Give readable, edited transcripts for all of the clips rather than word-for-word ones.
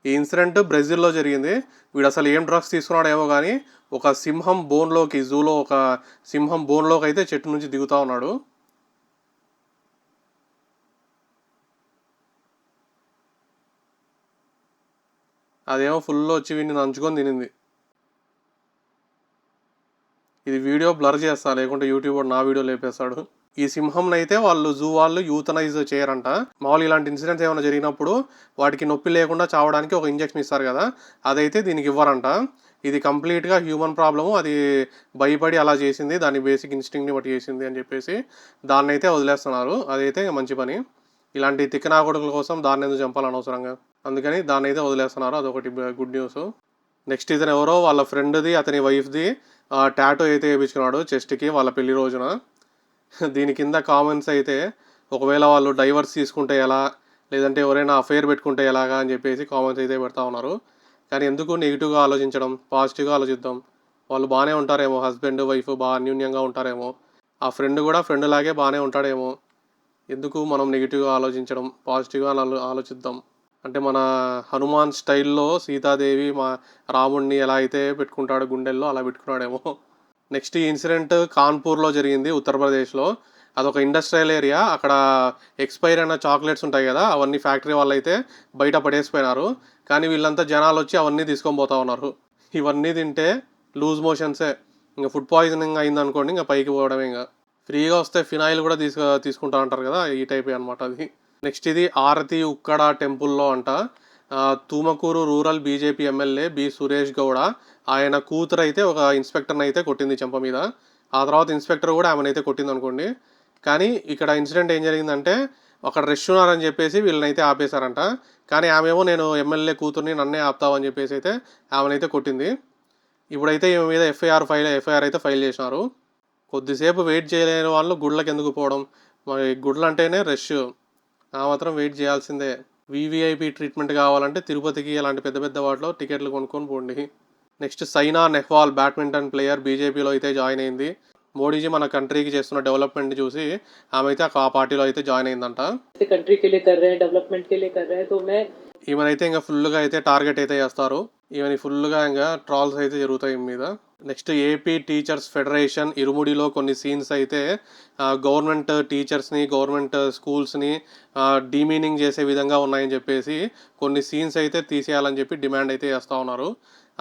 ఈ ఇన్సిడెంట్ బ్రెజిల్లో జరిగింది. వీడు అసలు ఏం డ్రగ్స్ తీసుకున్నాడేమో కానీ ఒక సింహం బోన్లోకి, జూలో ఒక సింహం బోన్లోకి అయితే చెట్టు నుంచి దిగుతా ఉన్నాడు. అదేమో ఫుల్ వచ్చి వీడిని నంచుకొని తినింది. ఇది వీడియో బ్లర్ చేస్తా, లేకుంటే యూట్యూబ్ నా వీడియో లేపేస్తాడు. ఈ సింహంని అయితే వాళ్ళు జూ వాళ్ళు యూతనైజ్ చేయరంట. మామూలు ఇలాంటి ఇన్సిడెంట్స్ ఏమైనా జరిగినప్పుడు వాటికి నొప్పి లేకుండా చావడానికి ఒక ఇంజెక్షన్ ఇస్తారు కదా, అదైతే దీనికి ఇవ్వరంట. ఇది కంప్లీట్గా హ్యూమన్ ప్రాబ్లము, అది భయపడి అలా చేసింది, దాని బేసిక్ ఇన్స్టింక్ట్ని బట్టి చేసింది అని చెప్పేసి దాన్ని అయితే వదిలేస్తున్నారు. అదైతే మంచి పని. ఇలాంటి తిక్కనా కొడుకుల కోసం దాన్ని ఎందుకు చంపాలి అనవసరంగా, అందుకని దాన్ని అయితే వదిలేస్తున్నారు. అదొకటి గుడ్ న్యూస్. నెక్స్ట్ ఇతను ఎవరో వాళ్ళ ఫ్రెండ్ది, అతని వైఫ్ది టాటూ అయితే వేయించుకున్నాడు చెస్ట్కి వాళ్ళ పెళ్లి రోజున. దీని కింద కామెంట్స్ అయితే ఒకవేళ వాళ్ళు డైవర్స్ తీసుకుంటే ఎలా, లేదంటే ఎవరైనా అఫైర్ పెట్టుకుంటే ఎలాగా అని చెప్పేసి కామెంట్స్ అయితే పెడతా ఉన్నారు. కానీ ఎందుకు నెగిటివ్గా ఆలోచించడం, పాజిటివ్గా ఆలోచిద్దాం. వాళ్ళు బాగానే ఉంటారేమో, హస్బెండ్ వైఫ్ బాగా అన్యూన్యంగా ఉంటారేమో, ఆ ఫ్రెండ్ కూడా ఫ్రెండ్ లాగే బాగానే ఉంటాడేమో. ఎందుకు మనం నెగిటివ్గా ఆలోచించడం, పాజిటివ్గా ఆలోచిద్దాం. అంటే మన హనుమాన్ స్టైల్లో సీతాదేవి మా రాముడిని ఎలా అయితే పెట్టుకుంటాడో గుండెల్లో, అలా పెట్టుకున్నాడేమో. నెక్స్ట్ ఈ ఇన్సిడెంట్ కాన్పూర్లో జరిగింది, ఉత్తరప్రదేశ్లో. అదొక ఇండస్ట్రియల్ ఏరియా. అక్కడ ఎక్స్పైర్ అయిన చాక్లెట్స్ ఉంటాయి కదా, అవన్నీ ఫ్యాక్టరీ వాళ్ళు అయితే బయట పడేసిపోయినారు. కానీ వీళ్ళంతా జనాలు వచ్చి అవన్నీ తీసుకొని పోతా ఉన్నారు. ఇవన్నీ తింటే లూజ్ మోషన్సే, ఇంకా ఫుడ్ పాయిజనింగ్ అయింది అనుకోండి, ఇంకా పైకి పోవడమే. ఇంకా ఫ్రీగా వస్తే ఫినాయిల్ కూడా తీసుకుంటా ఉంటారు కదా, ఈ టైప్ అనమాట అది. నెక్స్ట్ ఇది ఆరతి ఉక్కడ టెంపుల్లో అంట. Tumakuru rural BJP MLA B Suresh Gowda ఆయన కూతురు అయితే ఒక ఇన్స్పెక్టర్ని అయితే కొట్టింది చెంప మీద. ఆ తర్వాత ఇన్స్పెక్టర్ కూడా ఆమెనైతే కొట్టింది అనుకోండి. కానీ ఇక్కడ ఇన్సిడెంట్ ఏం జరిగిందంటే, అక్కడ రష్ ఉన్నారని చెప్పేసి వీళ్ళనైతే ఆపేశారంట. కానీ ఆమెమో నేను ఎమ్మెల్యే కూతుర్ని, నన్నే ఆపుతావని చెప్పేసి అయితే ఆమెనైతే కొట్టింది. ఇప్పుడైతే ఈమె మీద ఎఫ్ఐఆర్ అయితే ఫైల్ చేసినారు. కొద్దిసేపు వెయిట్ చేయలేని వాళ్ళు గుళ్ళకి ఎందుకు పోవడం, మరి గుళ్ళు అంటేనే రష్, ఆ మాత్రం వెయిట్ చేయాల్సిందే. వీవీఐపీ ట్రీట్మెంట్ కావాలంటే తిరుపతికి అలాంటి పెద్ద పెద్ద వాటిలో టికెట్లు కొనుక్కొని పోండి. Next Saina Nehwal badminton player బీజేపీలో అయితే జాయిన్ అయింది. మోడీజీ మన కంట్రీకి చేస్తున్న డెవలప్మెంట్ చూసి ఆమె అయితే ఆ పార్టీలో అయితే జాయిన్ అయిందంట. ఈమెనైతే ఇంకా ఫుల్గా అయితే టార్గెట్ అయితే చేస్తారు. ఈమెని ఫుల్గా ఇంకా ట్రాల్స్ అయితే జరుగుతాయి మీద. నెక్స్ట్ ఏపీ టీచర్స్ ఫెడరేషన్ ఇరుముడిలో కొన్ని సీన్స్ అయితే గవర్నమెంట్ టీచర్స్ని, గవర్నమెంట్ స్కూల్స్ని డీమీనింగ్ చేసే విధంగా ఉన్నాయని చెప్పేసి కొన్ని సీన్స్ అయితే తీసేయాలని చెప్పి డిమాండ్ అయితే చేస్తూ ఉన్నారు.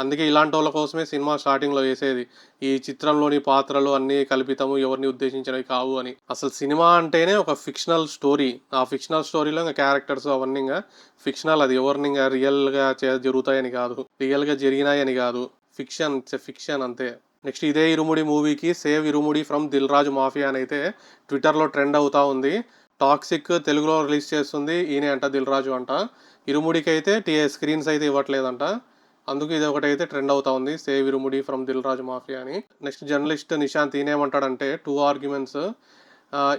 అందుకే ఇలాంటి వాళ్ళ కోసమే సినిమా స్టార్టింగ్లో వేసేది, ఈ చిత్రంలోని పాత్రలు అన్నీ కల్పితము, ఎవరిని ఉద్దేశించినవి కావు అని. అసలు సినిమా అంటేనే ఒక ఫిక్షనల్ స్టోరీ. ఆ ఫిక్షనల్ స్టోరీలో ఇంకా క్యారెక్టర్స్ అవన్నీ ఇంకా ఫిక్షనల్, అది ఎవరిని ఇంకా రియల్గా జరుగుతాయని కాదు, రియల్గా జరిగినాయని కాదు, ఫిక్షన్, ఇట్స్ ఎ ఫిక్షన్ అంతే. నెక్స్ట్ ఇదే ఇరుముడి మూవీకి save Irumudi from Dil Raju mafia అని అయితే ట్విట్టర్లో ట్రెండ్ అవుతా ఉంది. టాక్సిక్ తెలుగులో రిలీజ్ చేస్తుంది ఈయనే అంట, దిల్ రాజు అంట. ఇరుముడికి అయితే స్క్రీన్స్ అయితే ఇవ్వట్లేదంట. అందుకు ఇది ఒకటైతే ట్రెండ్ అవుతా ఉంది, save Irumudi from Dil Raju mafia అని. నెక్స్ట్ జర్నలిస్ట్ నిశాంత్ ఈయనేమంటాడంటే 2 ఆర్గ్యుమెంట్స్.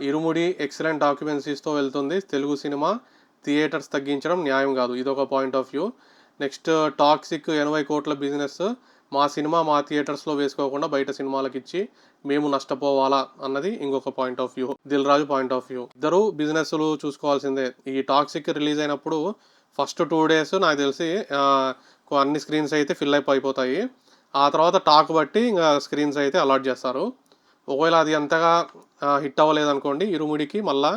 ఇరుముడి ఎక్సలెంట్ డాక్యుమెంటరీస్తో వెళ్తుంది, తెలుగు సినిమా థియేటర్స్ తగ్గించడం న్యాయం కాదు, ఇదొక point of view. Next toxic 80 కోట్ల బిజినెస్, మా సినిమా మా థియేటర్స్లో వేసుకోకుండా బయట సినిమాలకు ఇచ్చి మేము నష్టపోవాలా అన్నది ఇంకొక point of view, Dil Raju point of view. ఇద్దరు బిజినెస్లు చూసుకోవాల్సిందే. ఈ టాక్సిక్ రిలీజ్ అయినప్పుడు ఫస్ట్ 2 days నాకు తెలిసి అన్ని స్క్రీన్స్ అయితే ఫిల్ అయిపోతాయి. ఆ తర్వాత టాక్ బట్టి ఇంకా స్క్రీన్స్ అయితే అలాట్ చేస్తారు. ఒకవేళ అది అంతగా హిట్ అవ్వలేదనుకోండి, ఇరుముడికి మళ్ళా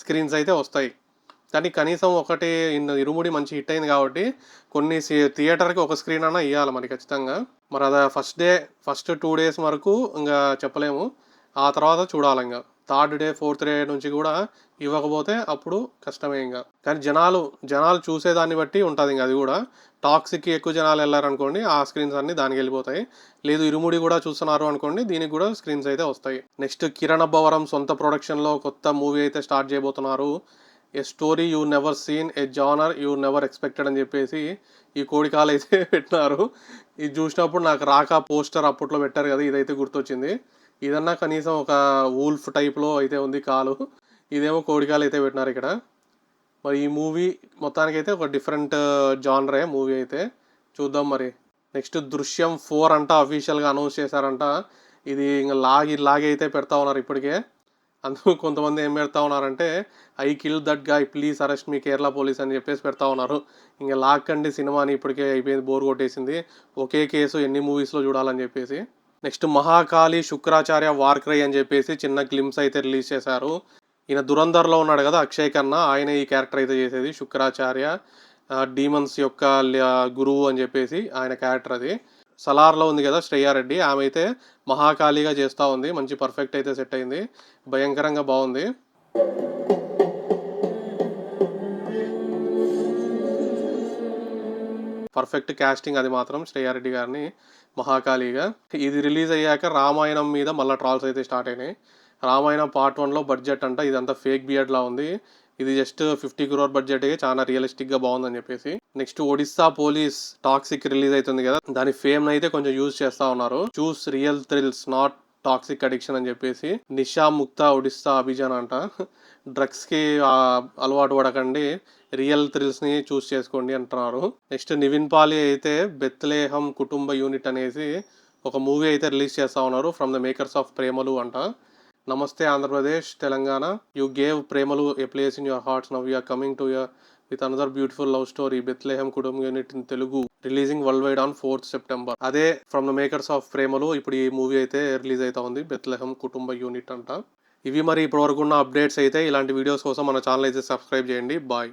స్క్రీన్స్ అయితే వస్తాయి. కానీ కనీసం ఒకటి ఇరుముడి మంచి హిట్ అయింది కాబట్టి కొన్ని థియేటర్కి ఒక స్క్రీన్ అన్నా ఇవ్వాలి మరి ఖచ్చితంగా. మరి అది ఫస్ట్ 2 days వరకు ఇంకా చెప్పలేము, ఆ తర్వాత చూడాలి. ఇంకా 3rd day 4th day నుంచి కూడా ఇవ్వకపోతే అప్పుడు కష్టమే ఇంకా. కానీ జనాలు చూసేదాన్ని బట్టి ఉంటుంది ఇంకా. అది కూడా టాక్సిక్కి ఎక్కువ జనాలు వెళ్ళారనుకోండి, ఆ స్క్రీన్స్ అన్నీ దానికి వెళ్ళిపోతాయి. లేదు ఇరుముడి కూడా చూస్తున్నారు అనుకోండి, దీనికి కూడా స్క్రీన్స్ అయితే వస్తాయి. నెక్స్ట్ కిరణ్ అబ్బవరం సొంత ప్రొడక్షన్లో కొత్త మూవీ అయితే స్టార్ట్ చేయబోతున్నారు. A story you never seen, a genre you never expected అని చెప్పేసి ఈ కోడికాలు అయితే పెట్టినారు. ఇది చూసినప్పుడు నాకు రాకా పోస్టర్ అప్పట్లో పెట్టారు కదా, ఇదైతే గుర్తొచ్చింది. ఇదన్నా కనీసం ఒక వూల్ఫ్ టైప్లో అయితే ఉంది కాలు, ఇదేమో కోడికాలు అయితే పెట్టినారు ఇక్కడ. మరి ఈ మూవీ మొత్తానికైతే ఒక డిఫరెంట్ జానరే మూవీ అయితే, చూద్దాం మరి. నెక్స్ట్ దృశ్యం 4 అంట అఫీషియల్గా అనౌన్స్ చేశారంట. ఇది ఇంకా లాగి అయితే పెడతా ఉన్నారు ఇప్పటికే. అందుకు కొంతమంది ఏం పెడతా ఉన్నారంటే, I kill that guy please arrest me Kerala police అని చెప్పేసి పెడతా ఉన్నారు. ఇంక లాక్కండి సినిమాని, ఇప్పటికే అయిపోయింది, బోర్ కొట్టేసింది, ఒకే కేసు ఎన్ని మూవీస్లో చూడాలని చెప్పేసి. Next Mahakali Shukracharya war cry అని చెప్పేసి చిన్న గ్లిమ్స్ అయితే రిలీజ్ చేశారు. ఈయన దురంధర్లో ఉన్నాడు కదా అక్షయ్ ఖన్నా, ఆయన ఈ క్యారెక్టర్ అయితే చేసేది శుక్రాచార్య, డీమన్స్ యొక్క గురువు అని చెప్పేసి ఆయన క్యారెక్టర్ అది. సలార్లో ఉంది కదా శ్రేయారెడ్డి, ఆమె అయితే మహాకాళిగా చేస్తూ ఉంది. మంచి పర్ఫెక్ట్ అయితే సెట్ అయింది, భయంకరంగా బాగుంది. పర్ఫెక్ట్ క్యాస్టింగ్ అది మాత్రం శ్రేయారెడ్డి గారిని మహాకాళిగా. ఇది రిలీజ్ అయ్యాక రామాయణం మీద మళ్ళీ ట్రాల్స్ అయితే స్టార్ట్ అయినాయి. రామాయణం పార్ట్ 1లో బడ్జెట్ అంట ఇదంతా ఫేక్ బియర్డ్లా ఉంది, ఇది జస్ట్ 50 crore బడ్జెట్, చాలా రియలిస్టిక్గా బాగుందని చెప్పేసి. Next Odisha police toxic release అవుతుంది కదా, దాని ఫేమ్ అయితే కొంచెం యూజ్ చేస్తా ఉన్నారు. Choose real thrills not toxic addiction అని చెప్పేసి. నిషా ముక్త ఒడిస్సా అభియాన్ అంట, డ్రగ్స్కి అలవాటు పడకండి, రియల్ థ్రిల్స్ని చూస్ చేసుకోండి అంటున్నారు. నెక్స్ట్ నివిన్ పాలి అయితే బెత్లేహం కుటుంబ యూనిట్ అనేసి ఒక మూవీ అయితే రిలీజ్ చేస్తా ఉన్నారు, ఫ్రమ్ ద మేకర్స్ ఆఫ్ ప్రేమలు అంట. నమస్తే Andhra Pradesh Telangana, you gave Premalu a place in your hearts, now you're coming to you with another beautiful love story Bethlehem Kudumba unit in Telugu, releasing world wide on 4th September. అదే from the makers of Premalu ఇప్పుడు ఈ movie అయితే release అవుతా ఉంది, బెత్లేహం Kudumba unit అంట. ఇవి మరి ఇప్పటివరకు ఉన్న అప్డేట్స్ అయితే. ఇలాంటి వీడియోస్ కోసం మన ఛానల్ అయితే సబ్స్క్రైబ్ చేయండి. బాయ్.